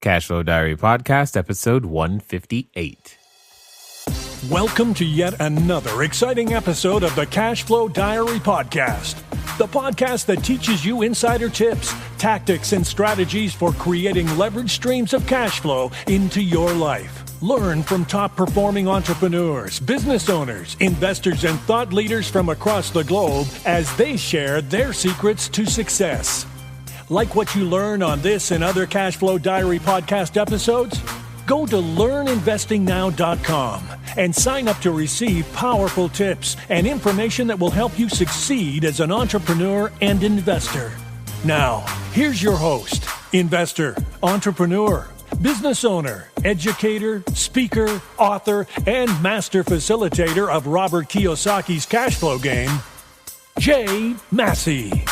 Cashflow Diary Podcast, episode 158. Welcome to yet another exciting episode of the Cashflow Diary Podcast, the podcast that teaches you insider tips, tactics, and strategies for creating leverage streams of cash flow into your life. Learn from top-performing entrepreneurs, business owners, investors, and thought leaders from across the globe as they share their secrets to success. Like what you learn on this and other Cashflow Diary podcast episodes? Go to learninvestingnow.com and sign up to receive powerful tips and information that will help you succeed as an entrepreneur and investor. Now, here's your host, investor, entrepreneur, business owner, educator, speaker, author, and master facilitator of Robert Kiyosaki's cash flow game, Jay Massey.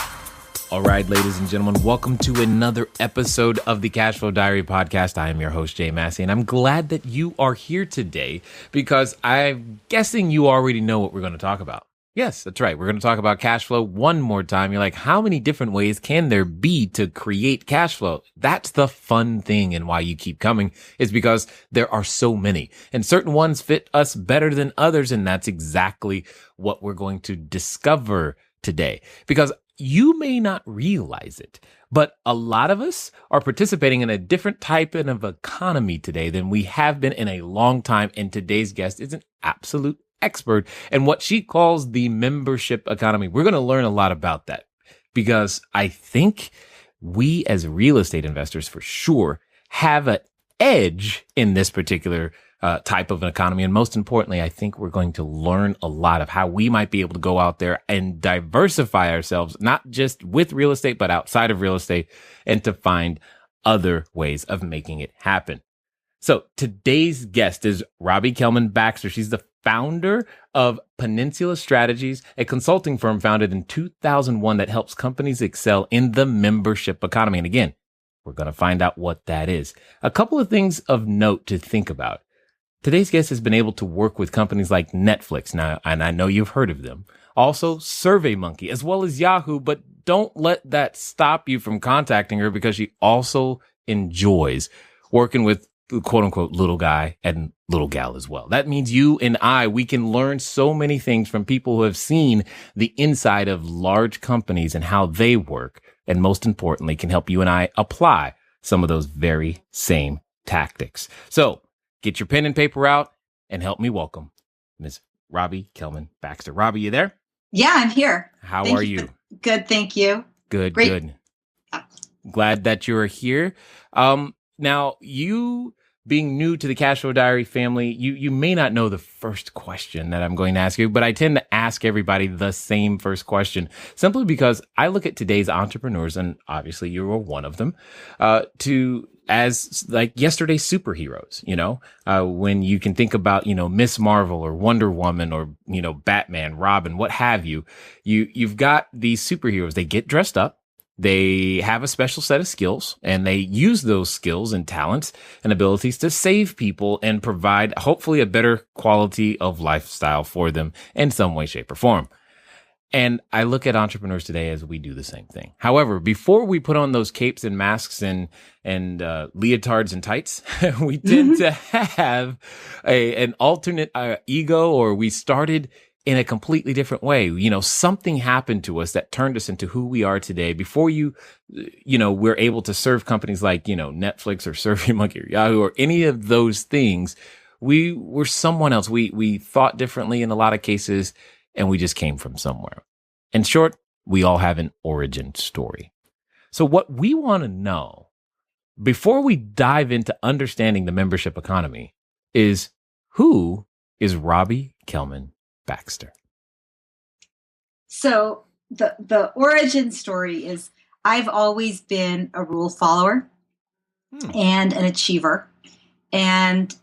All right, ladies and gentlemen, welcome to another episode of the Cashflow Diary Podcast. I am your host, Jay Massey, and I'm glad that you are here today because I'm guessing you already know what we're going to talk about. Yes, that's right. We're going to talk about cash flow one more time. You're like, how many different ways can there be to create cash flow? That's the fun thing, and why you keep coming is because there are so many, and certain ones fit us better than others, and that's exactly what we're going to discover today. Because you may not realize it, but a lot of us are participating in a different type of economy today than we have been in a long time, and today's guest is an absolute expert in what she calls the membership economy. We're going to learn a lot about that because I think we as real estate investors for sure have an edge in this particular type of an economy. And most importantly, I think we're going to learn a lot of how we might be able to go out there and diversify ourselves, not just with real estate, but outside of real estate, and to find other ways of making it happen. So today's guest is Robbie Kellman Baxter. She's the founder of Peninsula Strategies, a consulting firm founded in 2001 that helps companies excel in the membership economy. And again, we're going to find out what that is. A couple of things of note to think about. Today's guest has been able to work with companies like Netflix now, and I know you've heard of them. Also, SurveyMonkey, as well as Yahoo, but don't let that stop you from contacting her because she also enjoys working with quote unquote little guy and little gal as well. That means you and we can learn so many things from people who have seen the inside of large companies and how they work. And most importantly, can help you and I apply some of those very same tactics. So get your pen and paper out and help me welcome Ms. Robbie Kellman Baxter. Robbie, you there? Yeah, I'm here. How are you? Good, thank you. Good, Great. good. Glad that you're here. Now, you being new to the Cashflow Diary family, you may not know the first question that I'm going to ask you, but I tend to ask everybody the same first question, simply because I look at today's entrepreneurs, and obviously you were one of them, as like yesterday's superheroes, when you can think about, Miss Marvel or Wonder Woman or, Batman, Robin, what have you, you've got these superheroes. They get dressed up. They have a special set of skills, and they use those skills and talents and abilities to save people and provide hopefully a better quality of lifestyle for them in some way, shape, or form. And I look at entrepreneurs today as we do the same thing. However, before we put on those capes and masks and leotards and tights, we tend to have an alternate ego, or we started in a completely different way. Something happened to us that turned us into who we are today. Before we're able to serve companies like, Netflix or SurveyMonkey or Yahoo or any of those things, we were someone else. We thought differently in a lot of cases, and we just came from somewhere. In short, we all have an origin story. So what we want to know before we dive into understanding the membership economy is, who is Robbie Kellman Baxter? So the origin story is, I've always been a rule follower and an achiever. And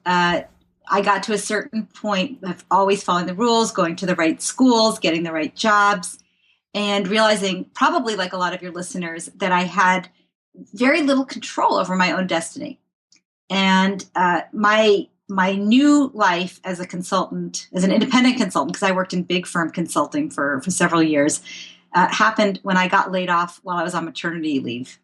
I got to a certain point of always following the rules, going to the right schools, getting the right jobs, and realizing, probably like a lot of your listeners, that I had very little control over my own destiny. And my new life as a consultant, as an independent consultant, because I worked in big firm consulting for several years, happened when I got laid off while I was on maternity leave.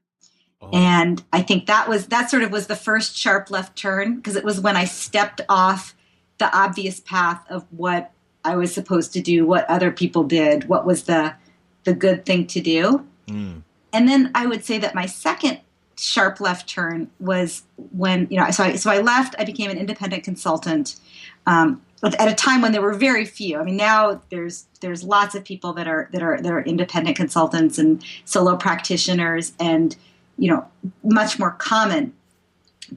And I think that sort of was the first sharp left turn, because it was when I stepped off the obvious path of what I was supposed to do, what other people did, what was the good thing to do. And then I would say that my second sharp left turn was when, so I left, I became an independent consultant at a time when there were very few. I mean, now there's lots of people that are independent consultants and solo practitioners, and much more common.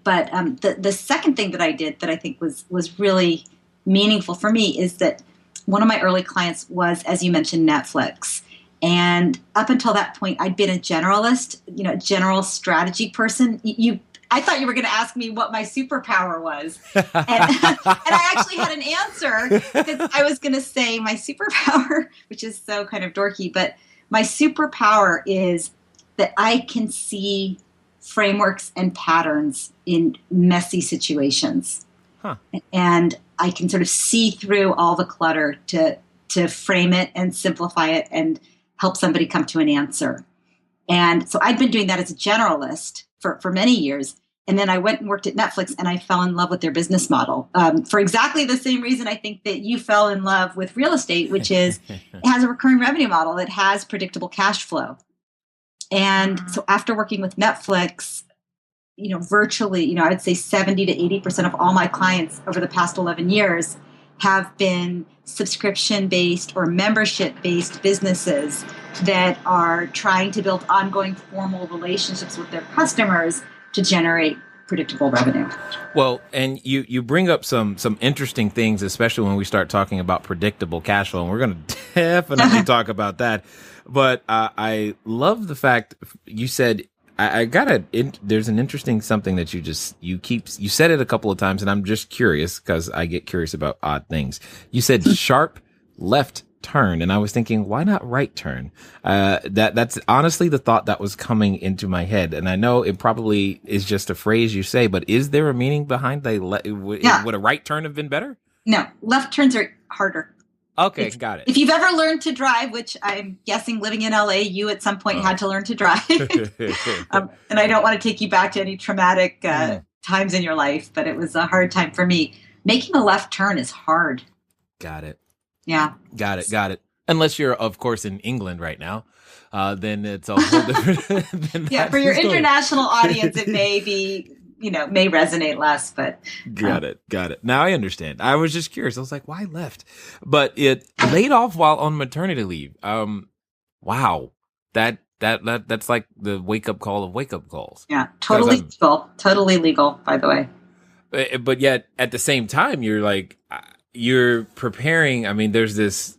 But the second thing that I did that I think was really meaningful for me is that one of my early clients was, as you mentioned, Netflix. And up until that point, I'd been a generalist, general strategy person. I thought you were going to ask me what my superpower was. And I actually had an answer, because I was going to say my superpower, which is so kind of dorky, but my superpower is that I can see frameworks and patterns in messy situations. And I can sort of see through all the clutter to frame it and simplify it and help somebody come to an answer. And so I'd been doing that as a generalist for many years. And then I went and worked at Netflix, and I fell in love with their business model for exactly the same reason I think that you fell in love with real estate, which is it has a recurring revenue model. It has predictable cash flow. And so after working with Netflix, virtually, I would say 70 to 80% of all my clients over the past 11 years have been subscription-based or membership-based businesses that are trying to build ongoing formal relationships with their customers to generate predictable revenue. Well, and you bring up some interesting things, especially when we start talking about predictable cash flow, and we're going to definitely talk about that. But I love the fact you said, there's an interesting something that you said it a couple of times, and I'm just curious because I get curious about odd things. You said sharp left turn, and I was thinking, why not right turn? That's honestly the thought that was coming into my head, and I know it probably is just a phrase you say, but is there a meaning behind would a right turn have been better? No, left turns are harder. Okay, got it. If you've ever learned to drive, which I'm guessing living in LA, you at some point had to learn to drive. And I don't want to take you back to any traumatic times in your life, but it was a hard time for me. Making a left turn is hard. Got it. Yeah. Got it. Unless you're, of course, in England right now, then it's a whole different. Yeah, for your international audience, it may be, may resonate less, but. Got it. Now I understand. I was just curious. I was like, why left? But it laid off while on maternity leave. Wow. That's like the wake up call of wake up calls. Yeah. Totally legal, by the way. But yet at the same time, you're like, you're preparing. I mean, there's this,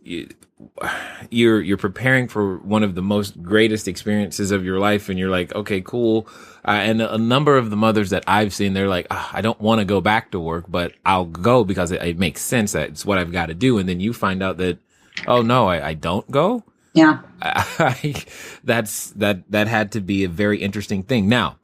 you're preparing for one of the most greatest experiences of your life. And you're like, okay, cool. And a number of the mothers that I've seen, they're like, I don't want to go back to work, but I'll go because it makes sense. That it's what I've got to do. And then you find out that, oh no, I don't go. Yeah. That had to be a very interesting thing. Now,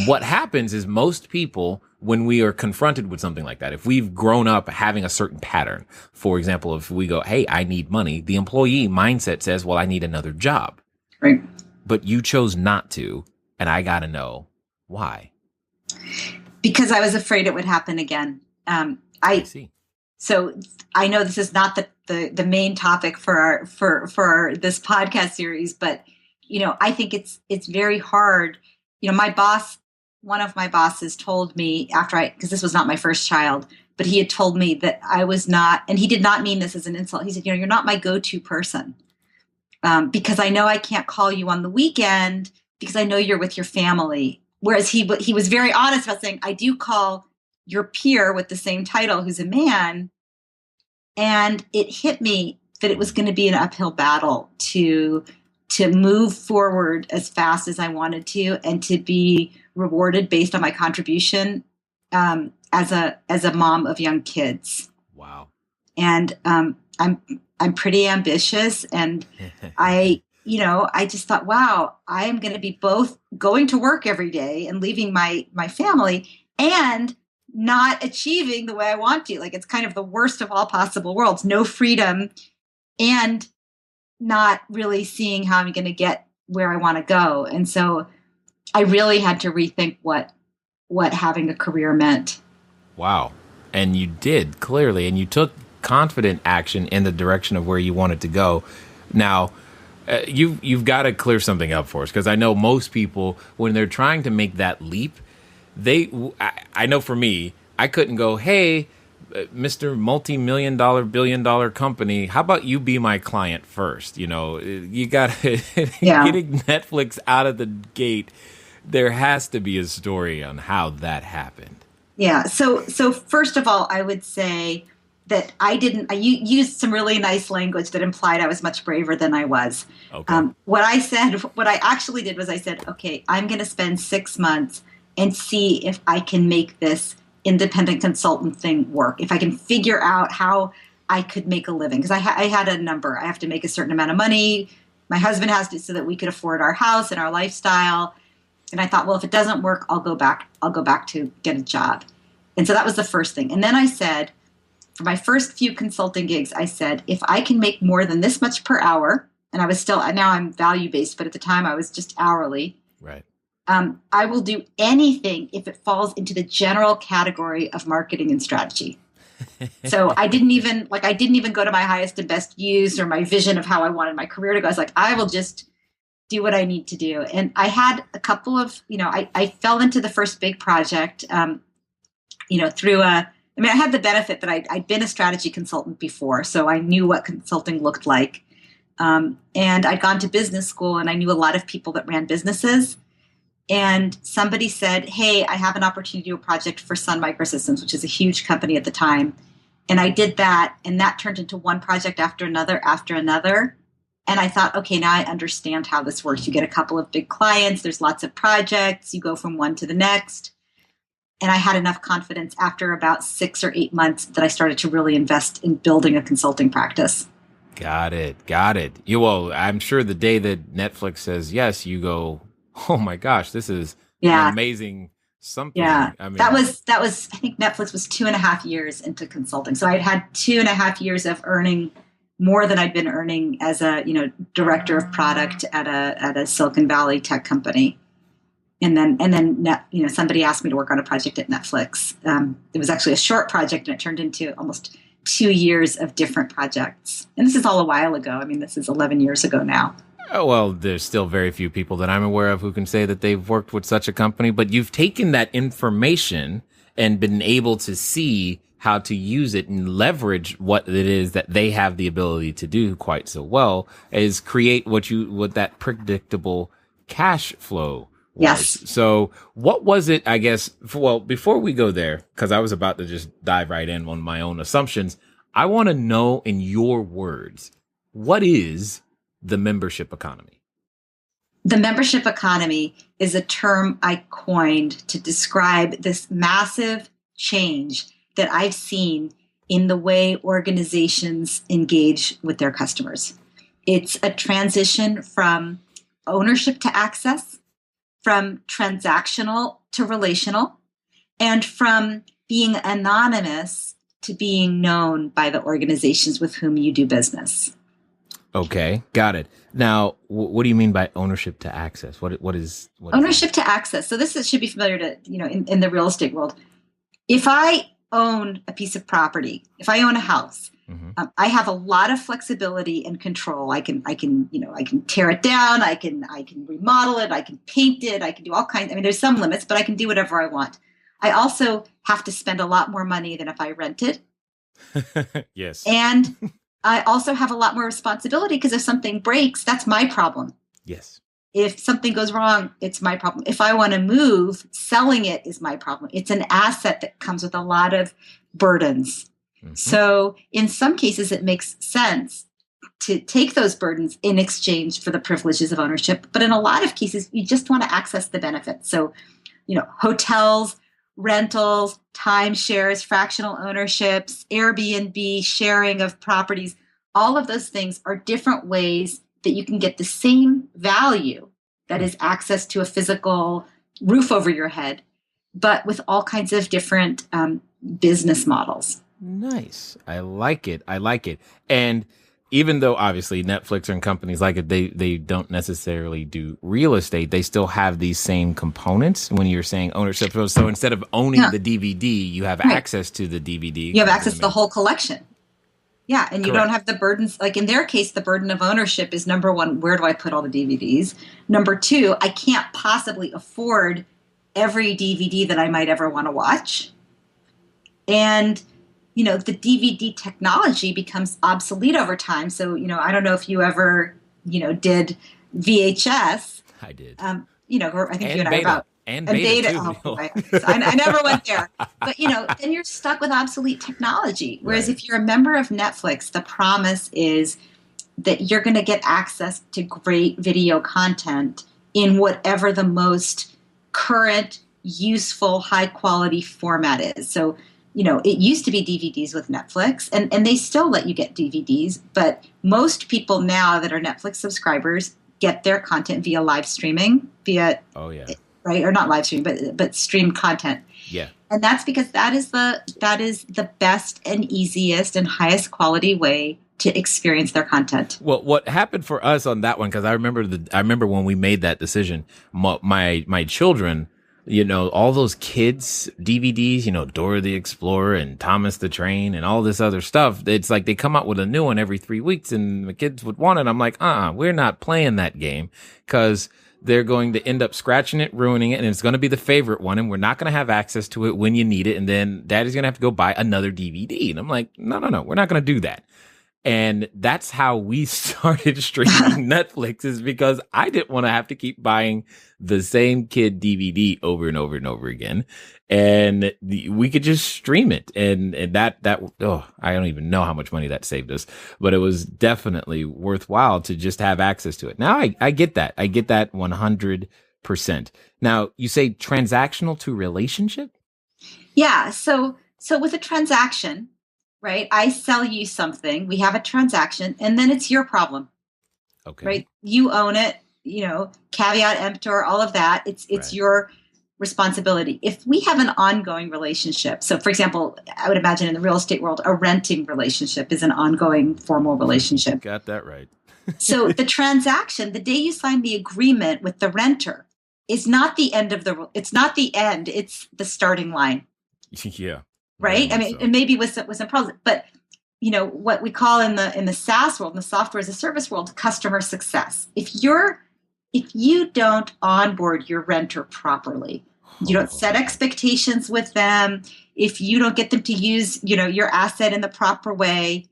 what happens is most people, when we are confronted with something like that, if we've grown up having a certain pattern, for example, if we go, hey, I need money, the employee mindset says, well, I need another job. Right. But you chose not to, and I got to know why. Because I was afraid it would happen again. I see. So I know this is not the main topic for this podcast series, but I think it's very hard. One of my bosses told me because this was not my first child, but he had told me that I was not, and he did not mean this as an insult. He said, you're not my go-to person because I know I can't call you on the weekend because I know you're with your family. Whereas he was very honest about saying, I do call your peer with the same title who's a man. And it hit me that it was going to be an uphill battle to move forward as fast as I wanted to and to be rewarded based on my contribution as a mom of young kids. Wow. And I'm pretty ambitious, and I just thought, wow, I am going to be both going to work every day and leaving my family and not achieving the way I want to. Like, it's kind of the worst of all possible worlds, no freedom and not really seeing how I'm going to get where I want to go. And so I really had to rethink what having a career meant. Wow. And you did, clearly, and you took confident action in the direction of where you wanted to go. Now, you've got to clear something up for us, because I know most people, when they're trying to make that leap, I know for me, I couldn't go, hey, Mr. Multi-million dollar, billion-dollar company, how about you be my client first? You know, you got to, getting Netflix out of the gate, there has to be a story on how that happened. Yeah. So first of all, I would say that I used some really nice language that implied I was much braver than I was. Okay. What I actually did was I said, okay, I'm going to spend 6 months and see if I can make this independent consultant thing work. If I can figure out how I could make a living. Because I had a number. I have to make a certain amount of money. My husband has to, so that we could afford our house and our lifestyle. And I thought, well, if it doesn't work, I'll go back to get a job. And so that was the first thing. And then I said, for my first few consulting gigs, I said, if I can make more than this much per hour, and I was still, now I'm value-based, but at the time I was just hourly. Right. I will do anything if it falls into the general category of marketing and strategy. So I didn't even go to my highest and best use or my vision of how I wanted my career to go. I was like, I will just do what I need to do. And I had a couple of, I fell into the first big project, through I had the benefit that I'd been a strategy consultant before, so I knew what consulting looked like. And I'd gone to business school, and I knew a lot of people that ran businesses. And somebody said, hey, I have an opportunity to do a project for Sun Microsystems, which is a huge company at the time. And I did that, and that turned into one project after another. And I thought, okay, now I understand how this works. You get a couple of big clients, there's lots of projects, you go from one to the next. And I had enough confidence after about 6 or 8 months that I started to really invest in building a consulting practice. Got it. Well, I'm sure the day that Netflix says yes, you go, oh my gosh, this is an amazing something. Yeah, I mean, that was, I think Netflix was 2.5 years into consulting. So I'd had 2.5 years of earning more than I'd been earning as a, director of product at a Silicon Valley tech company. And then somebody asked me to work on a project at Netflix. It was actually a short project, and it turned into almost 2 years of different projects. And this is all a while ago. I mean, this is 11 years ago now. Oh, well, there's still very few people that I'm aware of who can say that they've worked with such a company, but you've taken that information and been able to see how to use it and leverage what it is that they have the ability to do quite so well, is create what that predictable cash flow was. Yes. So what was it, I guess, before we go there, because I was about to just dive right in on my own assumptions, I want to know, in your words, what is the membership economy? The membership economy is a term I coined to describe this massive change that I've seen in the way organizations engage with their customers. It's a transition from ownership to access, from transactional to relational, and from being anonymous to being known by the organizations with whom you do business. Okay, got it. Now, what do you mean by ownership to access? What is ownership to access? So should be familiar to, in the real estate world. If I own a piece of property, if I own a house, I have a lot of flexibility and control. I can tear it down. I can remodel it. I can paint it. I can do all kinds. I mean, there's some limits, but I can do whatever I want. I also have to spend a lot more money than if I rented. Yes. And I also have a lot more responsibility, because if something breaks, that's my problem. Yes. If something goes wrong, it's my problem. If I want to move, selling it is my problem. It's an asset that comes with a lot of burdens. Mm-hmm. So in some cases, it makes sense to take those burdens in exchange for the privileges of ownership. But in a lot of cases, you just want to access the benefits. So, hotels, rentals, timeshares, fractional ownerships, Airbnb, sharing of properties, all of those things are different ways that you can get the same value, that is access to a physical roof over your head, but with all kinds of different business models. Nice. I like it. And even though obviously Netflix and companies like it, they don't necessarily do real estate, they still have these same components when you're saying ownership. So instead of owning the DVD, you have access to the DVD. You have access to the whole collection. Yeah, and you Correct. don't have the burdens. Like in their case, the burden of ownership is number one, where do I put all the DVDs? Number two, I can't possibly afford every DVD that I might ever want to watch. And, the DVD technology becomes obsolete over time. So, I don't know if you ever, did VHS. I did. I think And you and I beta. are about. And beta too. Oh, boy. I never went there. But, then you're stuck with obsolete technology. Whereas if you're a member of Netflix, the promise is that you're going to get access to great video content in whatever the most current, useful, high-quality format is. So, it used to be DVDs with Netflix, and they still let you get DVDs. But most people now that are Netflix subscribers get their content via live streaming, right? Or not live stream, but streamed content. Yeah. And that's because that is the best and easiest and highest quality way to experience their content. Well, what happened for us on that one, because I remember when we made that decision, my children, all those kids DVDs, Dora the Explorer and Thomas the Train and all this other stuff. It's like they come out with a new one every 3 weeks and the kids would want it. I'm like, we're not playing that game, because they're going to end up scratching it, ruining it, and it's going to be the favorite one, and we're not going to have access to it when you need it, and then daddy's going to have to go buy another DVD. And I'm like, no, we're not going to do that. And that's how we started streaming Netflix, is because I didn't want to have to keep buying the same kid DVD over and over and over again. And we could just stream it. And that, I don't even know how much money that saved us, but it was definitely worthwhile to just have access to it. Now I get that. I get that 100%. Now you say transactional to relationship? Yeah. So with a transaction, right? I sell you something, we have a transaction, and then it's your problem. Okay. Right? You own it, caveat emptor, all of that. It's your responsibility. If we have an ongoing relationship, so for example, I would imagine in the real estate world, a renting relationship is an ongoing formal relationship. Got that right. So the transaction, the day you sign the agreement with the renter, is not the end it's not the end, it's the starting line. Yeah. Right? I mean, so. And maybe with some problems, but what we call in the SaaS world, in the software as a service world, customer success. If you don't onboard your renter properly, you don't set expectations with them, if you don't get them to use, your asset in the proper way,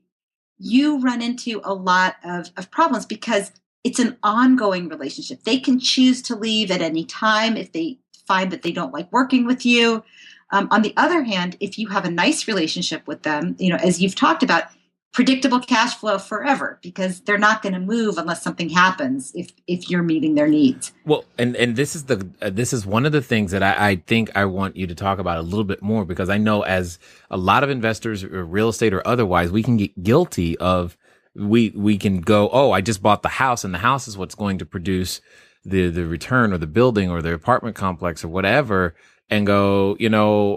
you run into a lot of problems, because it's an ongoing relationship. They can choose to leave at any time if they find that they don't like working with you. On the other hand, if you have a nice relationship with them, as you've talked about, predictable cash flow forever, because they're not going to move unless something happens if you're meeting their needs. Well, and this is one of the things that I think I want you to talk about a little bit more, because I know as a lot of investors, or real estate or otherwise, we can get guilty of, we can go, I just bought the house, and the house is what's going to produce the return, or the building or the apartment complex or whatever, and go,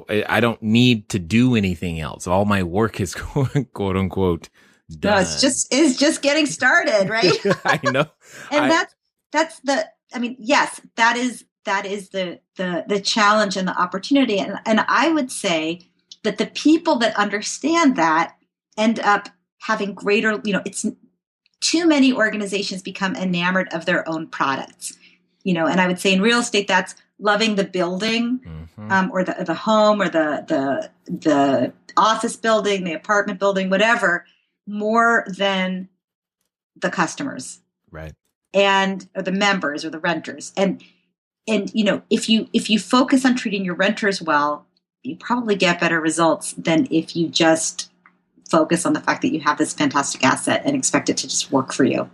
I don't need to do anything else. All my work is quote unquote done. No, it's just getting started, right? I know. And yes, that is the challenge and the opportunity. And I would say that the people that understand that end up having greater, it's too many organizations become enamored of their own products, and I would say in real estate, that's loving the building, or the home, or the office building, the apartment building, whatever, more than the customers, right? Or the members or the renters. And if you focus on treating your renters well, you probably get better results than if you just focus on the fact that you have this fantastic asset and expect it to just work for you.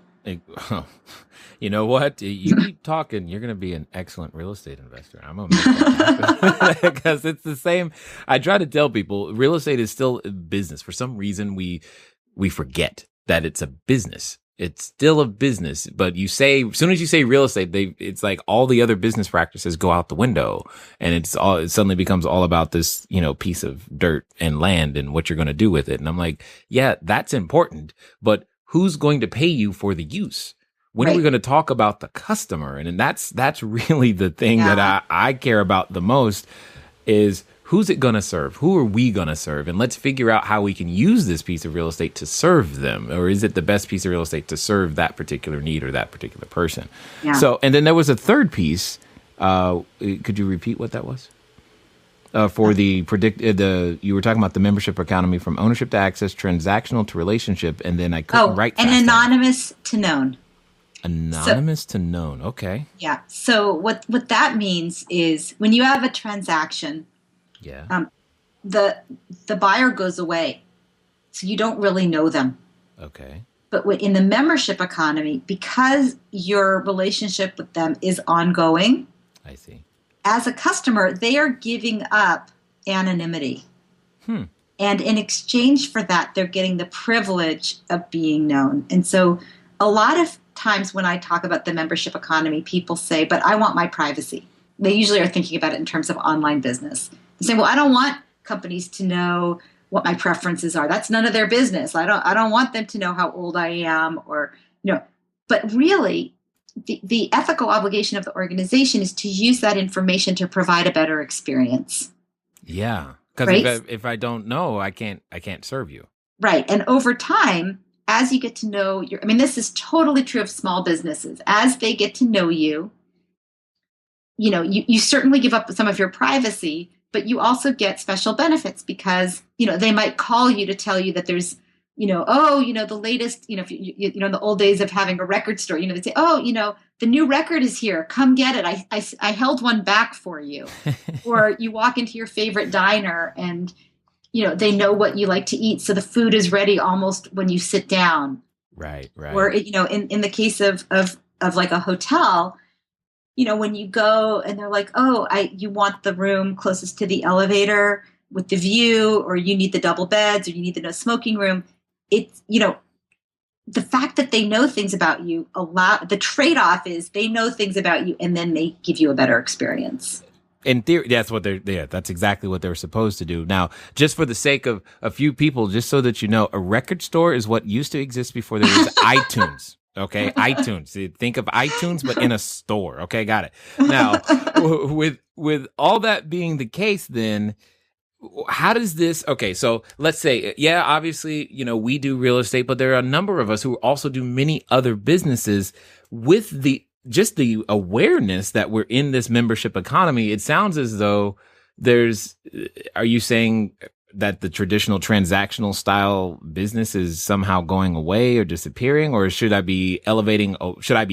You know what? You keep talking, you're going to be an excellent real estate investor. I'm going to make that happen. Because it's the same. I try to tell people real estate is still a business. For some reason, we forget that it's a business. It's still a business, but as soon as you say real estate, it's like all the other business practices go out the window, and it suddenly becomes all about this, piece of dirt and land and what you're going to do with it. And I'm like, yeah, that's important, but who's going to pay you for the use? When are we going to talk about the customer? And that's really the thing that I care about the most is who's it going to serve? Who are we going to serve? And let's figure out how we can use this piece of real estate to serve them. Or is it the best piece of real estate to serve that particular need or that particular person? Yeah. So, and then there was a third piece. Could you repeat what that was? For you were talking about the membership economy from ownership to access, transactional to relationship, and then I couldn't write fast anonymous to known. Anonymous to known. Okay. Yeah. So what that means is when you have a transaction, the buyer goes away, so you don't really know them. Okay. But in the membership economy, because your relationship with them is ongoing, I see. As a customer, they are giving up anonymity. And in exchange for that, they're getting the privilege of being known. And so a lot of times when I talk about the membership economy, people say, but I want my privacy. They usually are thinking about it in terms of online business. They say, well, I don't want companies to know what my preferences are. That's none of their business. I don't want them to know how old I am but really the ethical obligation of the organization is to use that information to provide a better experience. Yeah. Because if I don't know, I can't serve you. Right. And over time, as you get to know this is totally true of small businesses. As they get to know you, you certainly give up some of your privacy, but you also get special benefits because, they might call you to tell you that there's, the latest, if in the old days of having a record store, they say, the new record is here. Come get it. I held one back for you. Or you walk into your favorite diner and, they know what you like to eat. So the food is ready almost when you sit down. Right. Or, in the case of like a hotel, when you go and they're like, you want the room closest to the elevator with the view, or you need the double beds, or you need the no smoking room. It's, the fact that they know things about you, the trade-off is they know things about you and then they give you a better experience. In theory, that's exactly what they're supposed to do. Now, just for the sake of a few people, just so that you know, a record store is what used to exist before there was iTunes. Okay, iTunes. Think of iTunes, but in a store. Okay, got it. Now, with all that being the case, then how does this? Okay, so let's say, obviously, we do real estate, but there are a number of us who also do many other businesses with the awareness that we're in this membership economy. It sounds as though are you saying that the traditional transactional style business is somehow going away or disappearing, or should I be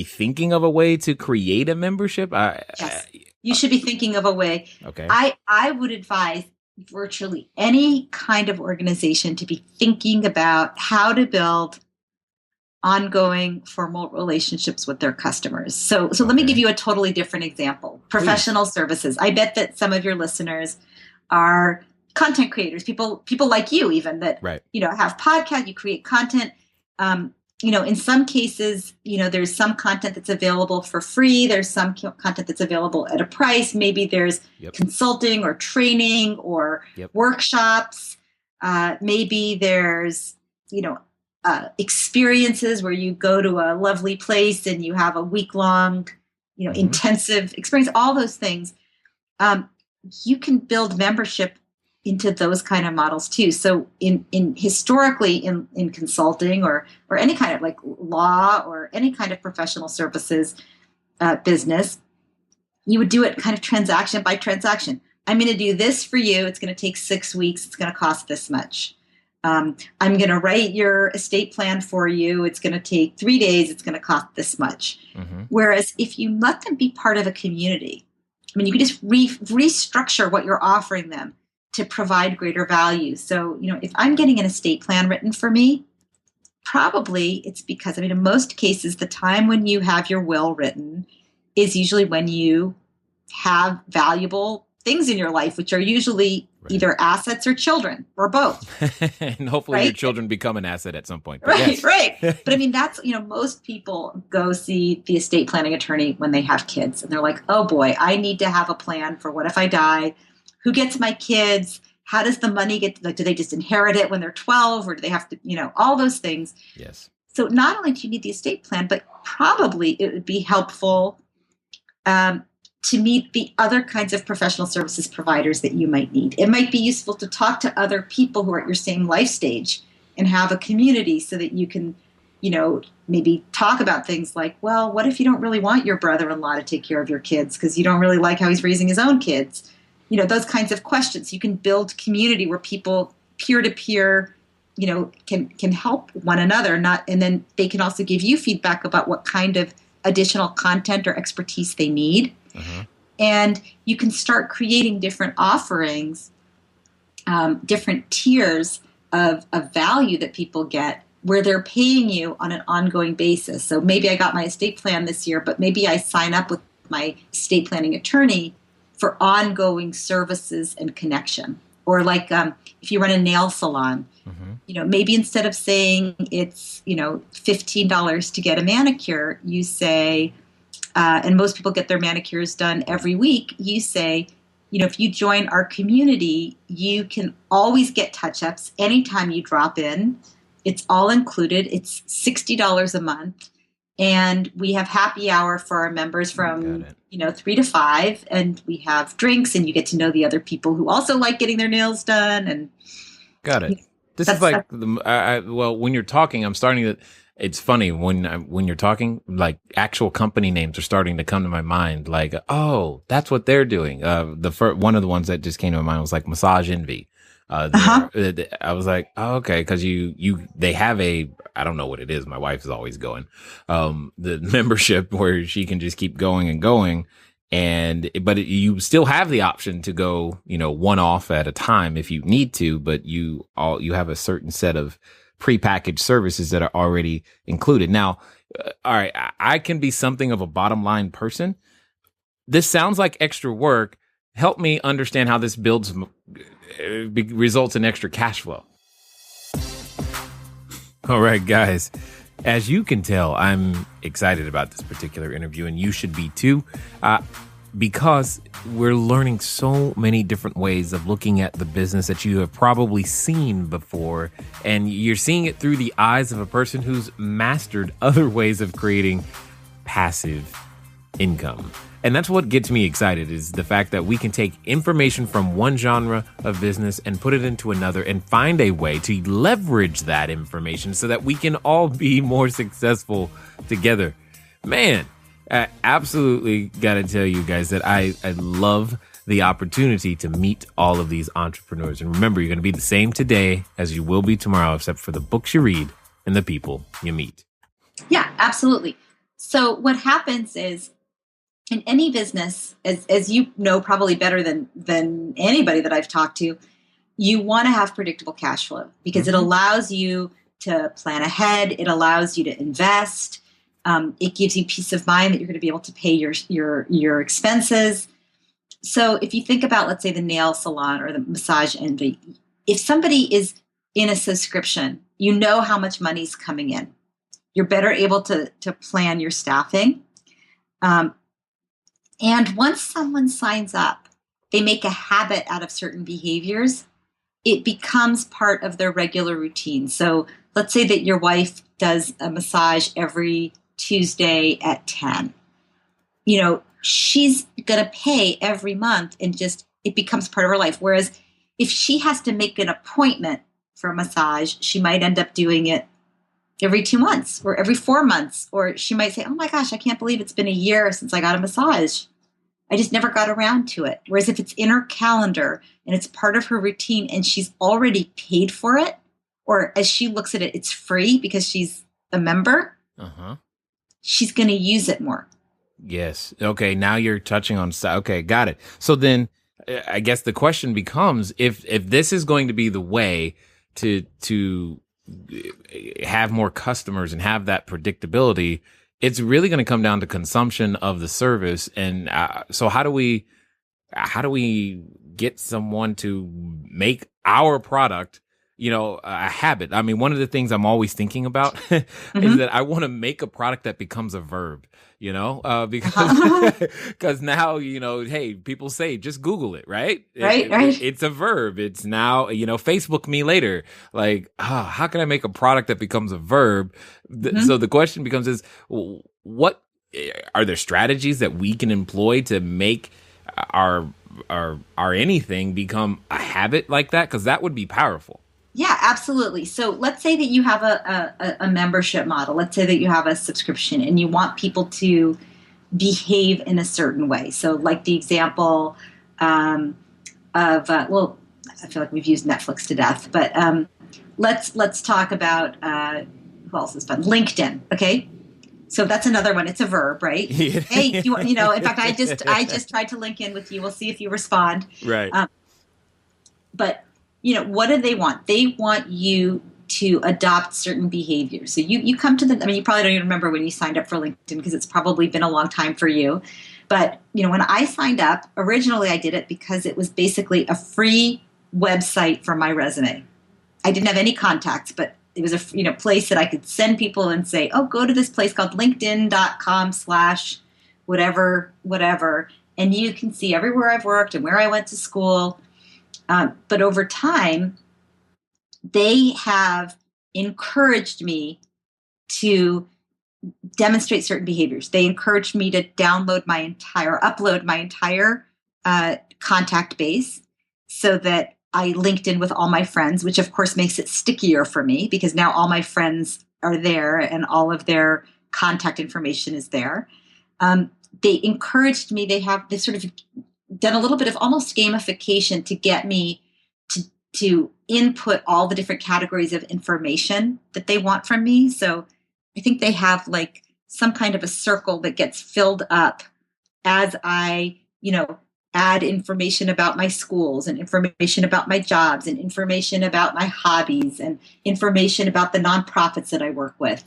thinking of a way to create a membership? Yes, you should be thinking of a way. Okay. I would advise virtually any kind of organization to be thinking about how to build ongoing formal relationships with their customers. So let me give you a totally different example. Professional services. I bet that some of your listeners are content creators, people like you even that, have podcasts, you create content. In some cases, there's some content that's available for free. There's some content that's available at a price. Maybe there's consulting or training or workshops. Maybe there's, experiences where you go to a lovely place and you have a week-long, intensive experience, all those things. You can build membership into those kind of models too. So in historically in consulting or any kind of like law or any kind of professional services business, you would do it kind of transaction by transaction. I'm going to do this for you. It's going to take 6 weeks. It's going to cost this much. I'm going to write your estate plan for you. It's going to take 3 days. It's going to cost this much. Mm-hmm. Whereas if you let them be part of a community, you can just restructure what you're offering them to provide greater value. So, if I'm getting an estate plan written for me, probably it's because, in most cases, the time when you have your will written is usually when you have valuable things in your life, which are usually either assets or children or both. And hopefully your children become an asset at some point. Right. But that's, most people go see the estate planning attorney when they have kids and they're like, oh boy, I need to have a plan for what if I die? Who gets my kids? How does the money get, do they just inherit it when they're 12 or do they have to, all those things. Yes. So not only do you need the estate plan, but probably it would be helpful to meet the other kinds of professional services providers that you might need. It might be useful to talk to other people who are at your same life stage and have a community so that you can, maybe talk about things like, well, what if you don't really want your brother-in-law to take care of your kids because you don't really like how he's raising his own kids? Those kinds of questions. You can build community where people peer-to-peer, can help one another, and then they can also give you feedback about what kind of additional content or expertise they need. Uh-huh. And you can start creating different offerings, different tiers of value that people get where they're paying you on an ongoing basis. So maybe I got my estate plan this year, but maybe I sign up with my estate planning attorney for ongoing services and connection. Or like if you run a nail salon, maybe instead of saying it's, $15 to get a manicure, you say, and most people get their manicures done every week, you say, if you join our community, you can always get touch-ups anytime you drop in. It's all included. It's $60 a month. And we have happy hour for our members from, 3 to 5. And we have drinks, and you get to know the other people who also like getting their nails done. And got it. This is like, when you're talking, I'm starting to, it's funny when you're talking, like actual company names are starting to come to my mind. Like, oh, that's what they're doing. One of the ones that just came to my mind was like Massage Envy. I was like, oh, okay. Cause they have I don't know what it is. My wife is always going, the membership where she can just keep going and going. But you still have the option to go, one off at a time if you need to, but you have a certain set of prepackaged services that are already included. Now, all right, I can be something of a bottom line person. This sounds like extra work. Help me understand how this results in extra cash flow. All right, guys. As you can tell, I'm excited about this particular interview, and you should be too, because we're learning so many different ways of looking at the business that you have probably seen before, and you're seeing it through the eyes of a person who's mastered other ways of creating passive income. And that's what gets me excited, is the fact that we can take information from one genre of business and put it into another and find a way to leverage that information so that we can all be more successful together. Man, I absolutely got to tell you guys that I love the opportunity to meet all of these entrepreneurs. And remember, you're going to be the same today as you will be tomorrow, except for the books you read and the people you meet. Yeah, absolutely. So what happens is, in any business, as you know probably better than anybody that I've talked to, you want to have predictable cash flow because it allows you to plan ahead. It allows you to invest. It gives you peace of mind that you're going to be able to pay your expenses. So if you think about, let's say, the nail salon or the Massage Envy, if somebody is in a subscription, you know how much money's coming in. You're better able to plan your staffing. And once someone signs up, they make a habit out of certain behaviors. It becomes part of their regular routine. So let's say that your wife does a massage every Tuesday at 10. She's going to pay every month and it becomes part of her life. Whereas if she has to make an appointment for a massage, she might end up doing it every 2 months or every 4 months. Or she might say, oh my gosh, I can't believe it's been a year since I got a massage. I just never got around to it. Whereas if it's in her calendar and it's part of her routine and she's already paid for it, or as she looks at it, it's free because she's a member, she's going to use it more. Yes. Okay. Now you're touching on. Okay. Got it. So then I guess the question becomes, if this is going to be the way to have more customers and have that predictability, it's really going to come down to consumption of the service. And so how do we get someone to make our product a habit. I mean, one of the things I'm always thinking about is that I want to make a product that becomes a verb, because now, hey, people say, just Google it, right? Right. It's a verb. It's now, Facebook me later. Like, how can I make a product that becomes a verb? So the question becomes what are there strategies that we can employ to make our anything become a habit like that? Because that would be powerful. Yeah, absolutely. So let's say that you have a membership model. Let's say that you have a subscription and you want people to behave in a certain way. So like the example I feel like we've used Netflix to death, but let's talk about who else is fun? LinkedIn. Okay. So that's another one. It's a verb, right? Hey, in fact, I just tried to link in with you. We'll see if you respond. Right. But what do they want? They want you to adopt certain behaviors. So you come to you probably don't even remember when you signed up for LinkedIn because it's probably been a long time for you. But, when I signed up, originally I did it because it was basically a free website for my resume. I didn't have any contacts, but it was a place that I could send people and say, oh, go to this place called linkedin.com/whatever. And you can see everywhere I've worked and where I went to school. But over time, they have encouraged me to demonstrate certain behaviors. They encouraged me to upload my entire contact base so that I linked in with all my friends, which of course makes it stickier for me because now all my friends are there and all of their contact information is there. They encouraged me. They sort of done a little bit of almost gamification to get me to input all the different categories of information that they want from me. So I think they have like some kind of a circle that gets filled up as I, add information about my schools and information about my jobs and information about my hobbies and information about the nonprofits that I work with.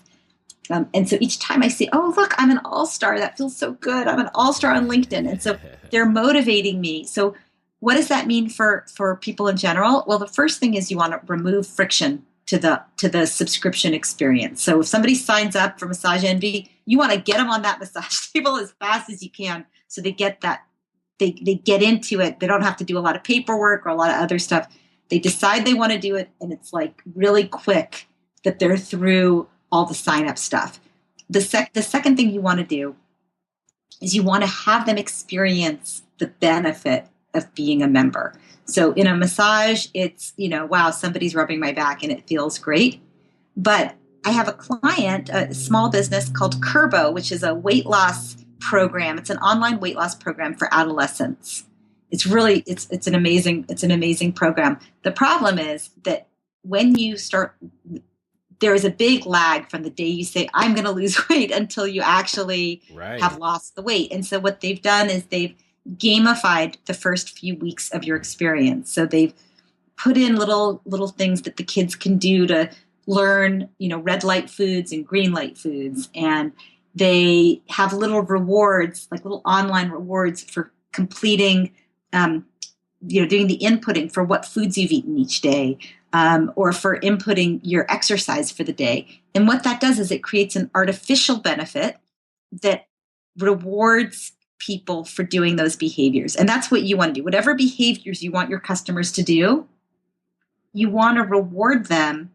And so each time I say, oh, look, I'm an all-star. That feels so good. I'm an all-star on LinkedIn. And so they're motivating me. So what does that mean for people in general? Well, the first thing is you want to remove friction to the subscription experience. So if somebody signs up for Massage Envy, you want to get them on that massage table as fast as you can. So they get that, they get into it. They don't have to do a lot of paperwork or a lot of other stuff. They decide they want to do it. And it's like really quick that they're through all the sign up stuff. The second thing you want to do is you want to have them experience the benefit of being a member. So in a massage, it's, wow, somebody's rubbing my back and it feels great. But I have a client, a small business called Curbo, which is a weight loss program. It's an online weight loss program for adolescents. It's really, it's an amazing program. The problem is that when you start, there is a big lag from the day you say, I'm going to lose weight until you actually have lost the weight. And so what they've done is they've gamified the first few weeks of your experience. So they've put in little things that the kids can do to learn, red light foods and green light foods. And they have little rewards, like little online rewards for completing, doing the inputting for what foods you've eaten each day. Or for inputting your exercise for the day. And what that does is it creates an artificial benefit that rewards people for doing those behaviors. And that's what you want to do. Whatever behaviors you want your customers to do, you want to reward them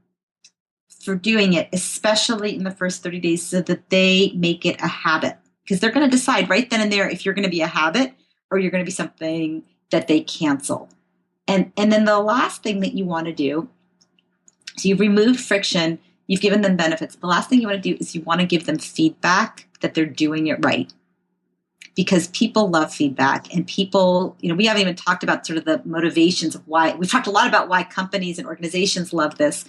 for doing it, especially in the first 30 days so that they make it a habit. Because they're going to decide right then and there if you're going to be a habit or you're going to be something that they cancel. And then the last thing that you want to do, so you've removed friction, you've given them benefits. The last thing you want to do is you want to give them feedback that they're doing it right. Because people love feedback and people, we haven't even talked about sort of the motivations of why. We've talked a lot about why companies and organizations love this,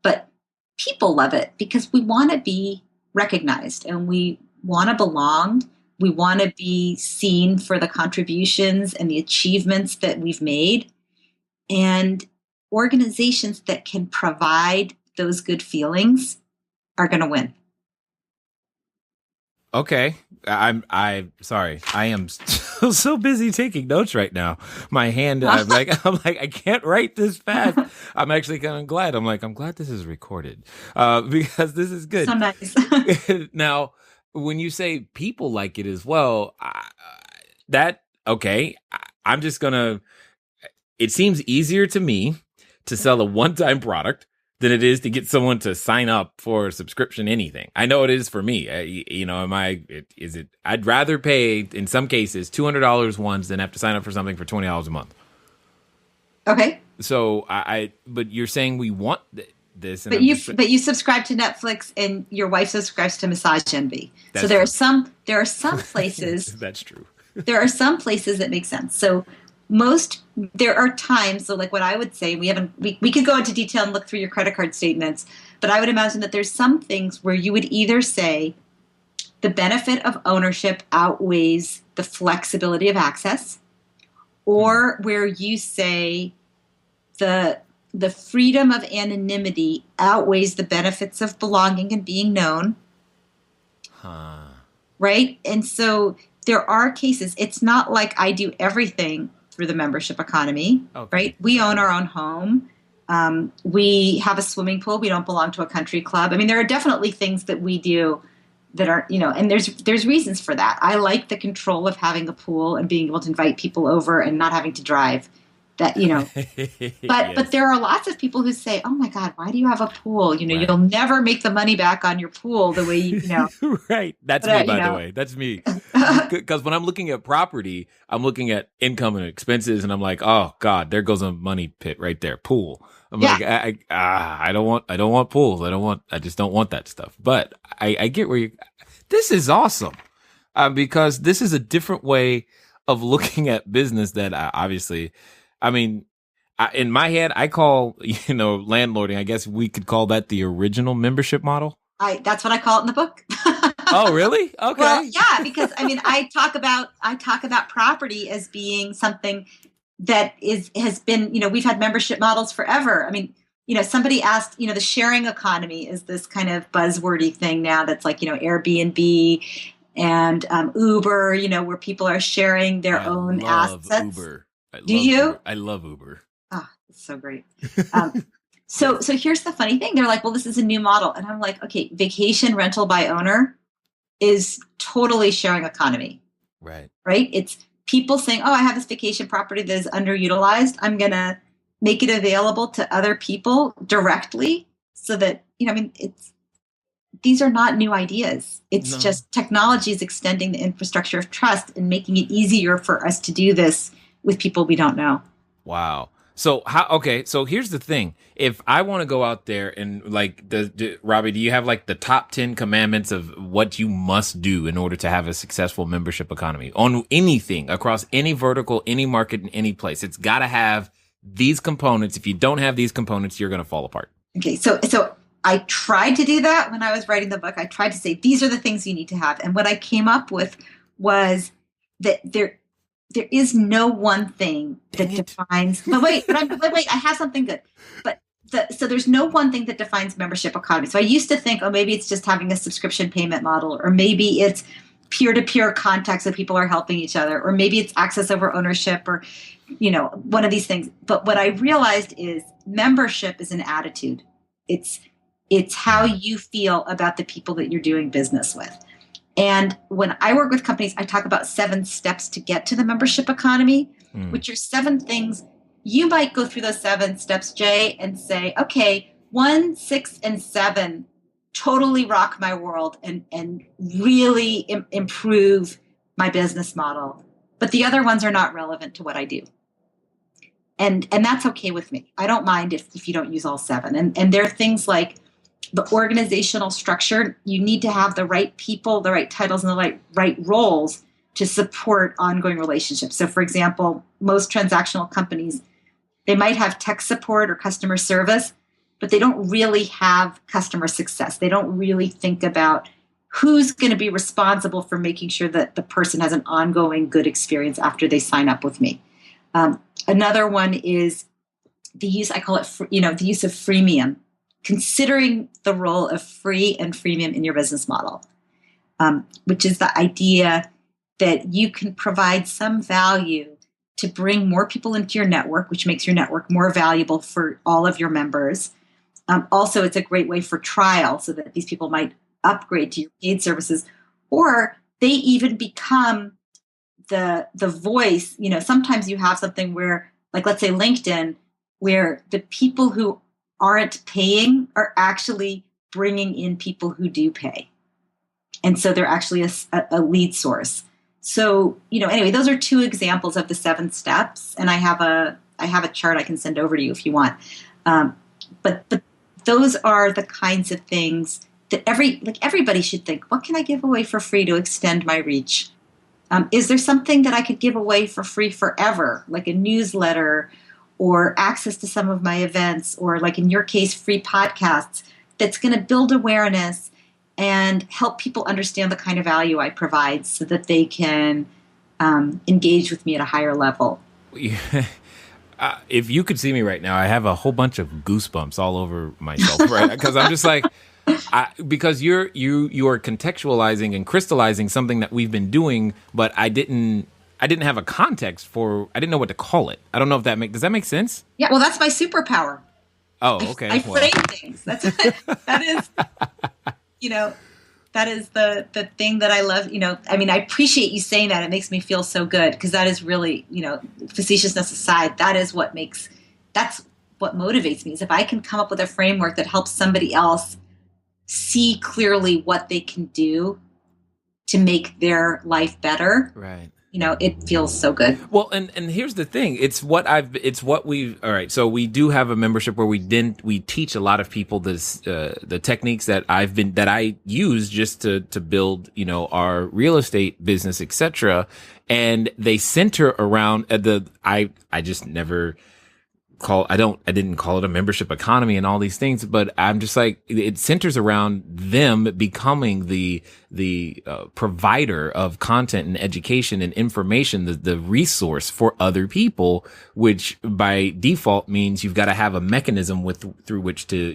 but people love it because we want to be recognized and we want to belong. We want to be seen for the contributions and the achievements that we've made. And organizations that can provide those good feelings are going to win. Okay. I'm sorry. I am I'm so busy taking notes right now. My hand, I'm like, I can't write this fast. I'm actually kind of glad. I'm glad this is recorded because this is good. So nice. Now, when you say people like it as well, I'm just gonna. It seems easier to me to sell a one-time product than it is to get someone to sign up for a subscription anything. I know it is for me. I'd rather pay, in some cases, $200 once than have to sign up for something for $20 a month. Okay. So but you're saying we want this. And but you subscribe to Netflix and your wife subscribes to Massage Envy. So there are some places. That's true. There are some places that make sense. So there are times, so like what I would say, we could go into detail and look through your credit card statements, but I would imagine that there's some things where you would either say the benefit of ownership outweighs the flexibility of access, or where you say the freedom of anonymity outweighs the benefits of belonging and being known. Right? And so there are cases, it's not like I do everything through the membership economy, right? We own our own home. We have a swimming pool. We don't belong to a country club. I mean, there are definitely things that we do that are, and there's reasons for that. I like the control of having a pool and being able to invite people over and not having to drive. That, but but there are lots of people who say, oh my God, why do you have a pool? Right. You'll never make the money back on your pool the way Right. That's me, by the way. That's me. Because when I'm looking at property, I'm looking at income and expenses, and I'm like, oh God, there goes a money pit right there. Pool. I'm like, I don't want pools. I just don't want that stuff. But I get where this is awesome. Because this is a different way of looking at business that obviously, I mean, in my head, I call, landlording, I guess we could call that the original membership model. That's what I call it in the book. Oh, really? Okay. Well, yeah, because I talk about property as being something that has been, we've had membership models forever. I mean, somebody asked, the sharing economy is this kind of buzzwordy thing now that's like, Airbnb and Uber, where people are sharing their own assets. Uber. Do you? Uber. I love Uber. Oh, it's so great. So here's the funny thing. They're like, well, this is a new model. And I'm like, okay, vacation rental by owner is totally sharing economy. Right. Right? It's people saying, oh, I have this vacation property that is underutilized. I'm going to make it available to other people directly so that, these are not new ideas. It's just technology is extending the infrastructure of trust and making it easier for us to do this with people we don't know. Wow. So so here's the thing. If I want to go out there and Robbie, do you have like the top 10 commandments of what you must do in order to have a successful membership economy on anything across any vertical, any market, in any place? It's got to have these components. If you don't have these components, you're going to fall apart. Okay. So I tried to do that when I was writing the book. I tried to say, these are the things you need to have. And what I came up with was that there is no one thing that defines. But wait, I have something good. So there's no one thing that defines membership economy. So I used to think, maybe it's just having a subscription payment model, or maybe it's peer-to-peer contacts that people are helping each other, or maybe it's access over ownership, or one of these things. But what I realized is membership is an attitude. It's how you feel about the people that you're doing business with. And when I work with companies, I talk about 7 steps to get to the membership economy, which are 7 things. You might go through those 7 steps, Jay, and say, okay, 1, 6, and 7 totally rock my world and really improve my business model. But the other ones are not relevant to what I do. And that's okay with me. I don't mind if you don't use all 7. And there are things like the organizational structure. You need to have the right people, the right titles, and the right roles to support ongoing relationships. So, for example, most transactional companies, they might have tech support or customer service, but they don't really have customer success. They don't really think about who's going to be responsible for making sure that the person has an ongoing good experience after they sign up with me. Another one is the use, I call it, the use of freemium. Considering the role of free and freemium in your business model, which is the idea that you can provide some value to bring more people into your network, which makes your network more valuable for all of your members. Also, it's a great way for trial so that these people might upgrade to your paid services, or they even become the voice. Sometimes you have something where, like, let's say LinkedIn, where the people who aren't paying are actually bringing in people who do pay. And so they're actually a lead source. So, anyway, those are 2 examples of the 7 steps. And I have a chart I can send over to you if you want. But those are the kinds of things that everybody should think, what can I give away for free to extend my reach? Is there something that I could give away for free forever, like a newsletter or access to some of my events, or like in your case, free podcasts, that's going to build awareness and help people understand the kind of value I provide so that they can engage with me at a higher level? If you could see me right now, I have a whole bunch of goosebumps all over myself, right? Because I'm just like, because you are contextualizing and crystallizing something that we've been doing, but I didn't have a context for. I didn't know what to call it. I don't know if does that make sense? Yeah, well, that's my superpower. Oh, okay. I frame things. That is, that is the thing that I love. I appreciate you saying that. It makes me feel so good, because that is really, facetiousness aside, that's what motivates me, is if I can come up with a framework that helps somebody else see clearly what they can do to make their life better. Right. It feels so good. Well, and here's the thing. All right. So we do have a membership where we teach a lot of people the techniques that I use just to build, our real estate business, etc. And they center around I just never I didn't call it a membership economy and all these things, but I'm just like, it centers around them becoming the provider of content and education and information, the resource for other people, which by default means you've got to have a mechanism through which to,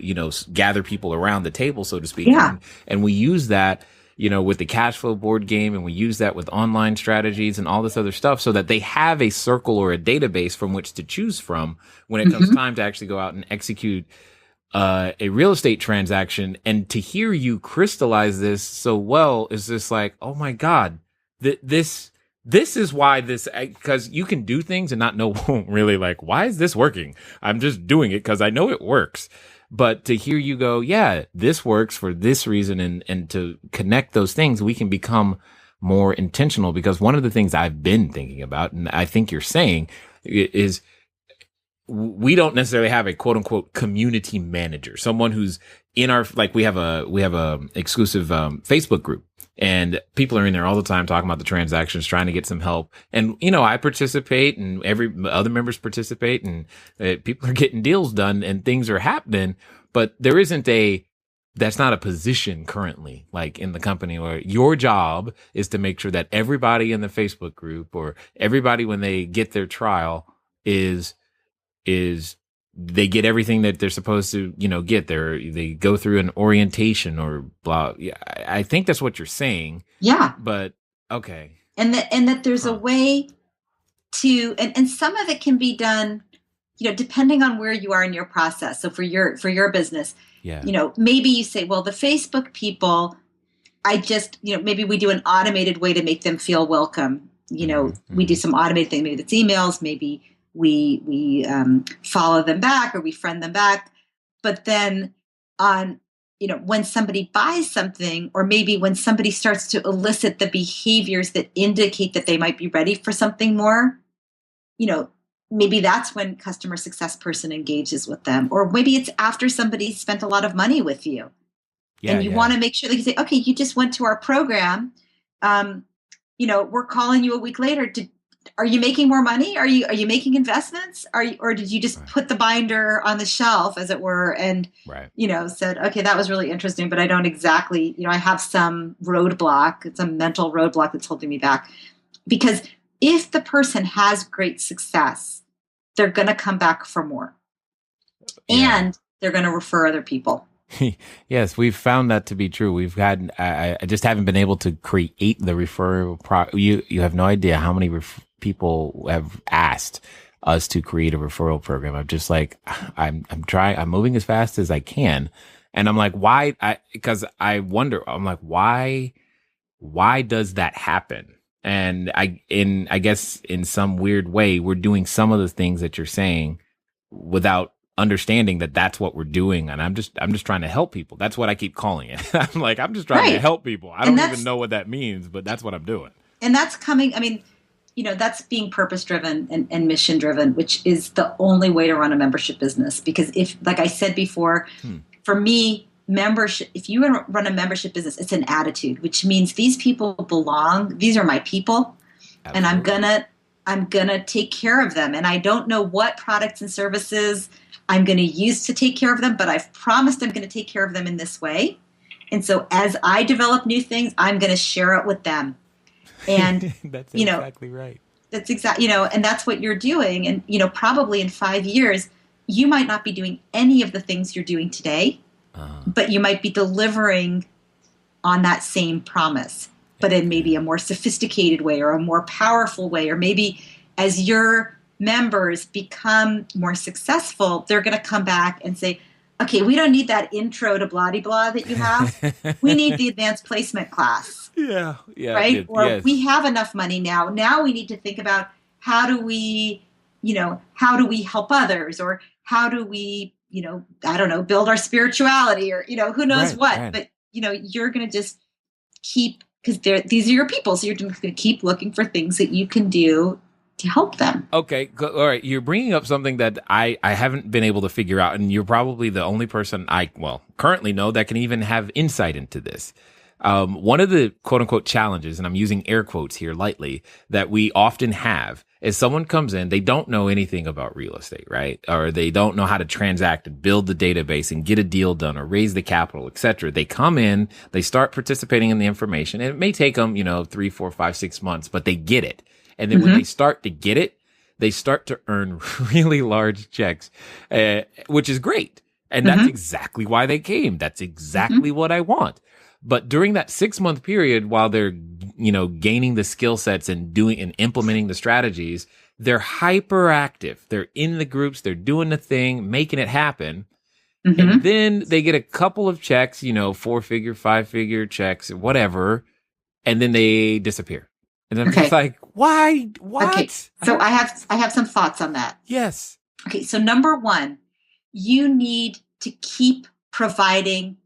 gather people around the table, so to speak. Yeah. And we use that, with the Cashflow board game, and we use that with online strategies and all this other stuff, so that they have a circle or a database from which to choose from when it comes time to actually go out and execute a real estate transaction. And to hear you crystallize this so well is just like, oh my God, this is why because you can do things and not know really like, why is this working? I'm just doing it because I know it works. But to hear you go, yeah, this works for this reason, and to connect those things, we can become more intentional. Because one of the things I've been thinking about, and I think you're saying, is we don't necessarily have a quote unquote community manager, someone who's in our, like, we have a exclusive Facebook group. And people are in there all the time talking about the transactions, trying to get some help. And, I participate, and every other members participate, and people are getting deals done and things are happening. But there isn't that's not a position currently, like in the company, where your job is to make sure that everybody in the Facebook group, or everybody when they get their trial, is they get everything that they're supposed to, get there. They go through an orientation or blah. Yeah, I think that's what you're saying. Yeah. But okay. And that there's a way to, and some of it can be done, depending on where you are in your process. So for your business, maybe you say, well, the Facebook people, I just, maybe we do an automated way to make them feel welcome. We do some automated thing. Maybe that's emails, maybe we follow them back, or we friend them back. But then when somebody buys something, or maybe when somebody starts to elicit the behaviors that indicate that they might be ready for something more, maybe that's when customer success person engages with them. Or maybe it's after somebody spent a lot of money with you. Yeah, and you want to make sure that you say, okay, you just went to our program. We're calling you a week later. Are you making more money? Are you making investments? Or did you just put the binder on the shelf, as it were, and said, okay, that was really interesting, but I don't exactly, I have some roadblock. It's a mental roadblock that's holding me back. Because if the person has great success, they're going to come back for more, and they're going to refer other people. Yes, we've found that to be true. We've had, I just haven't been able to create the referral. You have no idea how many people have asked us to create a referral program. I'm just like, I'm moving as fast as I can. And I'm like, why? Because I wonder, I'm like, why does that happen? And I guess in some weird way, we're doing some of the things that you're saying without understanding that that's what we're doing. And I'm just trying to help people. That's what I keep calling it. I'm just trying to help people. I don't even know what that means, but that's what I'm doing. And that's coming. I mean, that's being purpose driven and mission driven, which is the only way to run a membership business. Because if, like I said before, for me, membership, if you run a membership business, it's an attitude, which means these people belong. These are my people. Absolutely. And I'm gonna take care of them. And I don't know what products and services I'm going to use to take care of them, but I've promised I'm going to take care of them in this way. And so as I develop new things, I'm going to share it with them. And that's exactly right. That's exactly, and that's what you're doing. And, probably in 5 years, you might not be doing any of the things you're doing today, but you might be delivering on that same promise, but in maybe a more sophisticated way or a more powerful way, or maybe as your members become more successful, they're going to come back and say, okay, we don't need that intro to blah-de-blah that you have. We need the advanced placement class. Yeah. Right? Or we have enough money now. Now we need to think about how do we help others, or how do we, I don't know, build our spirituality, or, who knows what. Right. But, you're going to just keep, because these are your people. So you're just going to keep looking for things that you can do to help them. Okay. All right. You're bringing up something that I haven't been able to figure out. And you're probably the only person I currently know that can even have insight into this. One of the quote unquote challenges, and I'm using air quotes here lightly, that we often have is someone comes in, they don't know anything about real estate, right? Or they don't know how to transact and build the database and get a deal done or raise the capital, etc. They come in, they start participating in the information, and it may take them, 3, 4, 5, 6 months, but they get it. And then when they start to get it, they start to earn really large checks, which is great. And that's exactly why they came. That's exactly what I want. But during that 6-month period, while they're, gaining the skill sets and doing and implementing the strategies, they're hyperactive. They're in the groups. They're doing the thing, making it happen. And then they get a couple of checks, 4-figure, 5-figure checks, whatever. And then they disappear. And I'm just like, why? What? Okay. So I have some thoughts on that. Yes. Okay. So number one, you need to keep providing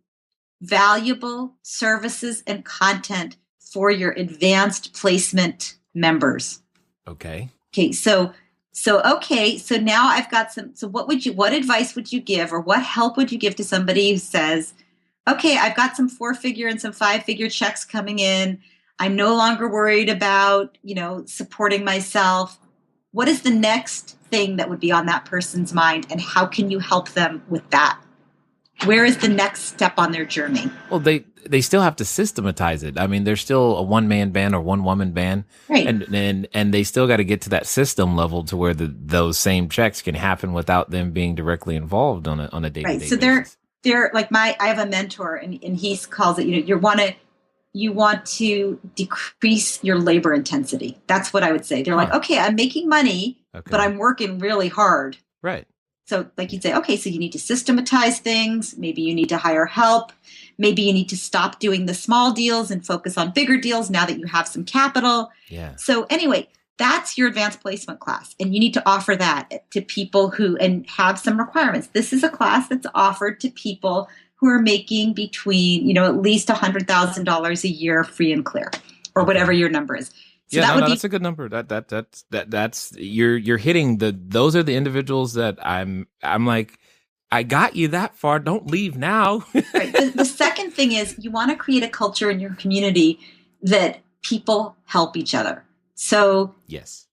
valuable services and content for your advanced placement members. Okay. Okay. So now I've got so what advice would you give, or what help would you give to somebody who says, okay, I've got some 4-figure and some 5-figure checks coming in. I'm no longer worried about, supporting myself. What is the next thing that would be on that person's mind, and how can you help them with that? Where is the next step on their journey? Well, they still have to systematize it. I mean, they're still a one-man band or one-woman band. Right. And they still got to get to that system level to where those same checks can happen without them being directly involved on a day-to-day basis. So they're like I have a mentor, and he calls it, you want to decrease your labor intensity. That's what I would say. They're like, okay, I'm making money, but I'm working really hard. Right. So like you'd say, okay, so you need to systematize things. Maybe you need to hire help. Maybe you need to stop doing the small deals and focus on bigger deals now that you have some capital. Yeah. So anyway, that's your advanced placement class. And you need to offer that to people and have some requirements. This is a class that's offered to people who are making between, at least $100,000 a year free and clear, or whatever your number is. So that's a good number. That's you're hitting those are the individuals that I'm like, I got you that far. Don't leave now. Right. The second thing is you want to create a culture in your community that people help each other. So yes.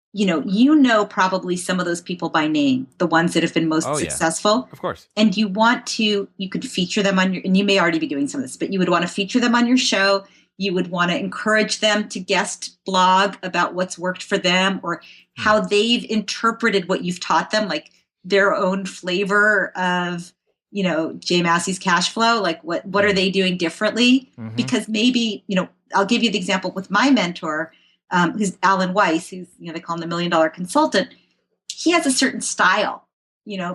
Probably some of those people by name, the ones that have been most successful. Of course. And you could feature them and you may already be doing some of this, but you would want to feature them on your show. You would want to encourage them to guest blog about what's worked for them, or how they've interpreted what you've taught them, like their own flavor of, Jay Massey's cash flow, like what are they doing differently? Because maybe, I'll give you the example with my mentor, who's Alan Weiss, who's, they call him the $1 million consultant. He has a certain style.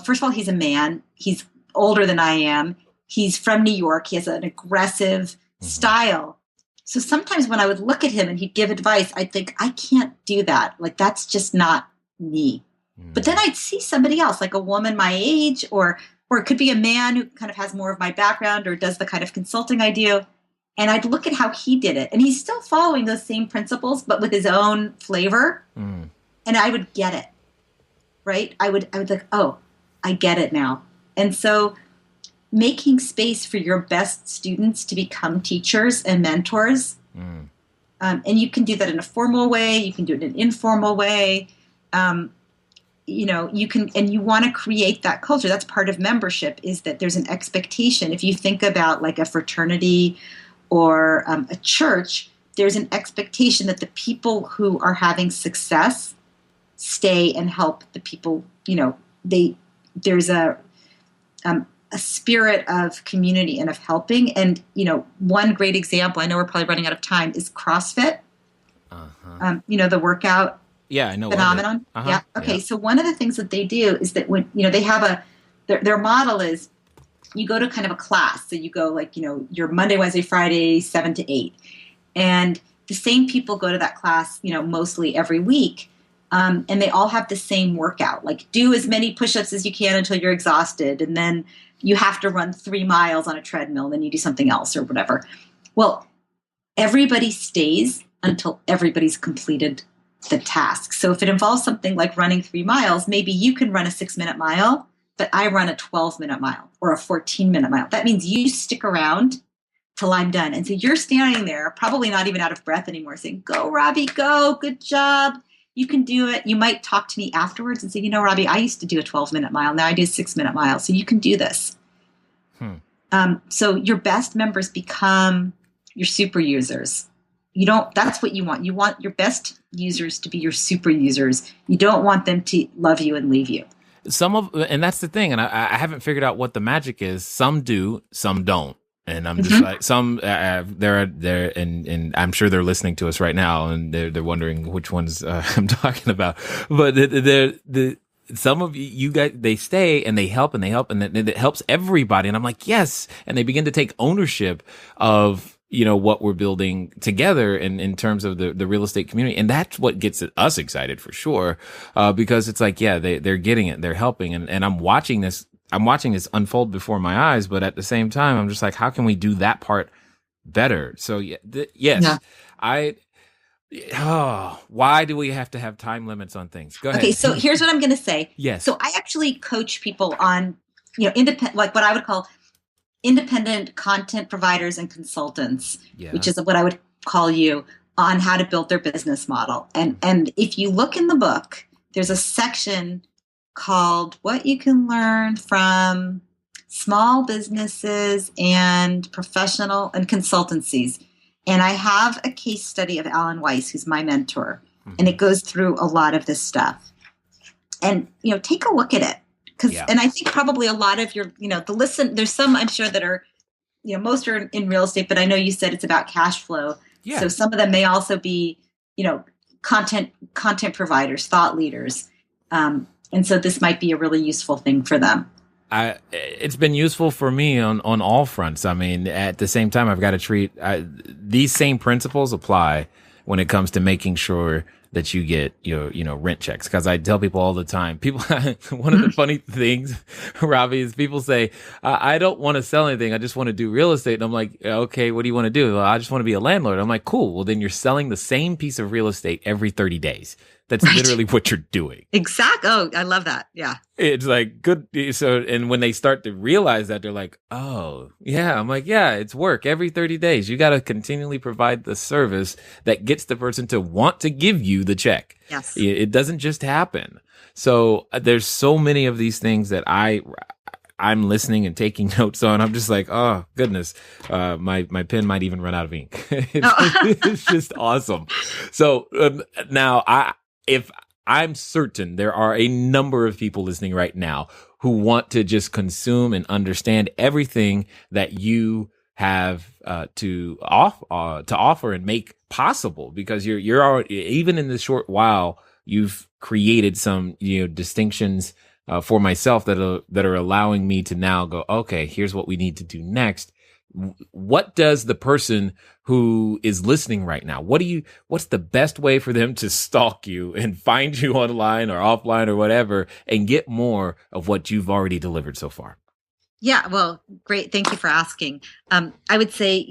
First of all, he's a man. He's older than I am. He's from New York. He has an aggressive style. So sometimes when I would look at him and he'd give advice, I'd think, I can't do that. Like, that's just not me. But then I'd see somebody else, like a woman my age, or it could be a man who kind of has more of my background or does the kind of consulting I do. And I'd look at how he did it. And he's still following those same principles, but with his own flavor. And I would get it, right? I would like, oh, I get it now. And so making space for your best students to become teachers and mentors. And you can do that in a formal way. You can do it in an informal way. You can, and you want to create that culture. That's part of membership, is that there's an expectation. If you think about like a fraternity or a church, there's an expectation that the people who are having success stay and help the people, there's a spirit of community and of helping. And, one great example, I know we're probably running out of time, is CrossFit. The workout I know phenomenon. Yeah. Okay. Yeah. So one of the things that they do is that when, they have their model is you go to kind of a class. So you go like, your Monday, Wednesday, Friday, 7 to 8. And the same people go to that class, mostly every week. And they all have the same workout, like do as many push-ups as you can until you're exhausted. And then you have to run 3 miles on a treadmill. Then you do something else or whatever. Well, everybody stays until everybody's completed the task. So if it involves something like running 3 miles, maybe you can run a 6-minute mile, but I run a 12-minute mile or a 14-minute mile. That means you stick around till I'm done. And so you're standing there, probably not even out of breath anymore, saying, go, Robbie, go. Good job. You can do it. You might talk to me afterwards and say, Robbie, I used to do a 12-minute mile. Now I do a 6-minute mile. So you can do this. So your best members become your super users. That's what you want. You want your best users to be your super users. You don't want them to love you and leave you. And that's the thing. And I haven't figured out what the magic is. Some do, some don't. And I'm just like, some, they're, and I'm sure they're listening to us right now and they're wondering which ones I'm talking about. But some of you guys, they stay and they help and it helps everybody. And I'm like, yes. And they begin to take ownership of, what we're building together in terms of the real estate community. And that's what gets us excited for sure. Because it's like, yeah, they're getting it. They're helping. And I'm watching this unfold before my eyes. But at the same time, I'm just like, how can we do that part better? So yes, yeah. Why do we have to have time limits on things? Go ahead. Okay. So here's what I'm going to say. Yes. So I actually coach people on, independent, like what I would call independent content providers and consultants, which is what I would call you, on how to build their business model. And if you look in the book, there's a section called What You Can Learn from Small Businesses and Professional and Consultancies. And I have a case study of Alan Weiss, who's my mentor, and it goes through a lot of this stuff. And, take a look at it. And I think probably a lot of your, there's some I'm sure that are, most are in real estate, but I know you said it's about cash flow. Yeah. So some of them may also be, content providers, thought leaders. And so this might be a really useful thing for them. It's been useful for me on all fronts. I mean, at the same time, I've got to treat these same principles apply when it comes to making sure that you get your, rent checks. Cause I tell people all the time, one of the funny things, Robbie, is people say, I don't want to sell anything. I just want to do real estate. And I'm like, okay, what do you want to do? Well, I just want to be a landlord. I'm like, cool. Well, then you're selling the same piece of real estate every 30 days. That's literally what you're doing. Exactly. Oh, I love that. Yeah. It's like good. So, and when they start to realize that, they're like, oh, yeah. I'm like, yeah, it's work every 30 days. You got to continually provide the service that gets the person to want to give you the check. Yes. It doesn't just happen. So there's so many of these things that I'm listening and taking notes on. I'm just like, oh goodness, my pen might even run out of ink. It's just awesome. So now if I'm certain there are a number of people listening right now who want to just consume and understand everything that you have to offer and make possible, because you're already, even in this short while, you've created some distinctions for myself that are allowing me to now go, okay, here's what we need to do next. What does the person who is listening right now, what's the best way for them to stalk you and find you online or offline or whatever and get more of what you've already delivered so far? Yeah, well, great. Thank you for asking. I would say,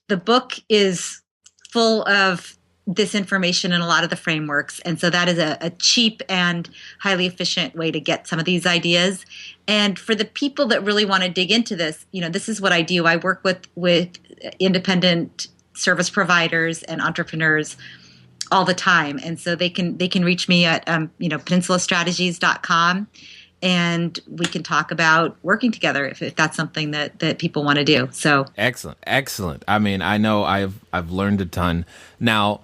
the book is full of this information and a lot of the frameworks. And so that is a cheap and highly efficient way to get some of these ideas. And for the people that really want to dig into this, this is what I do. I work with independent service providers and entrepreneurs all the time. And so they can reach me at, peninsulastrategies.com. And we can talk about working together if that's something that people want to do. So excellent. I mean, I know I've learned a ton. Now,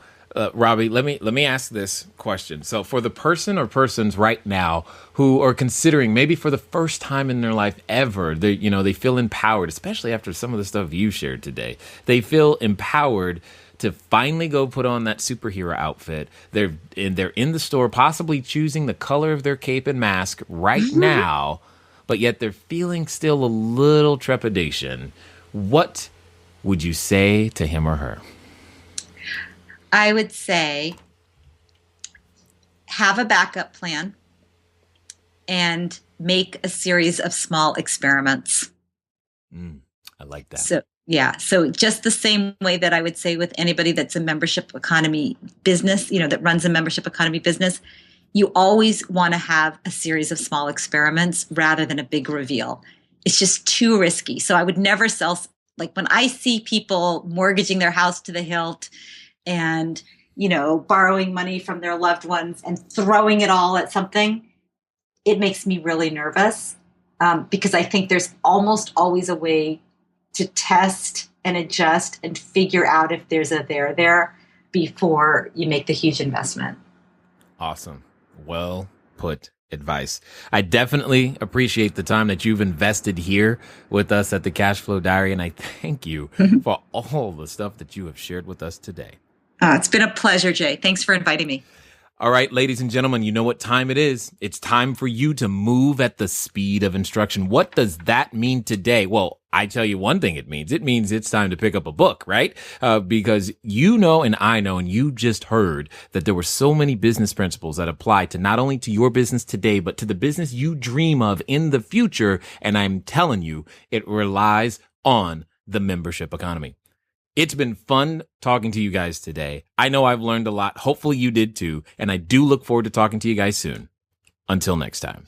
Robbie, let me ask this question. So, for the person or persons right now who are considering, maybe for the first time in their life ever, they feel empowered, especially after some of the stuff you shared today. They feel empowered to finally go put on that superhero outfit. They're in the store, possibly choosing the color of their cape and mask right now, but yet they're feeling still a little trepidation. What would you say to him or her? I would say have a backup plan and make a series of small experiments. I like that. So just the same way that I would say with anybody that's a membership economy business, that runs a membership economy business, you always want to have a series of small experiments rather than a big reveal. It's just too risky. So I would never sell, like when I see people mortgaging their house to the hilt and, borrowing money from their loved ones and throwing it all at something, it makes me really nervous because I think there's almost always a way to test and adjust and figure out if there's a there before you make the huge investment. Awesome. Well put advice. I definitely appreciate the time that you've invested here with us at the Cashflow Diary, and I thank you for all the stuff that you have shared with us today. It's been a pleasure, Jay. Thanks for inviting me. All right, ladies and gentlemen, you know what time it is. It's time for you to move at the speed of instruction. What does that mean today? Well, I tell you one thing it means. It means it's time to pick up a book, right? Because and I know, and you just heard that there were so many business principles that apply to not only to your business today, but to the business you dream of in the future. And I'm telling you, it relies on the membership economy. It's been fun talking to you guys today. I know I've learned a lot. Hopefully you did too. And I do look forward to talking to you guys soon. Until next time.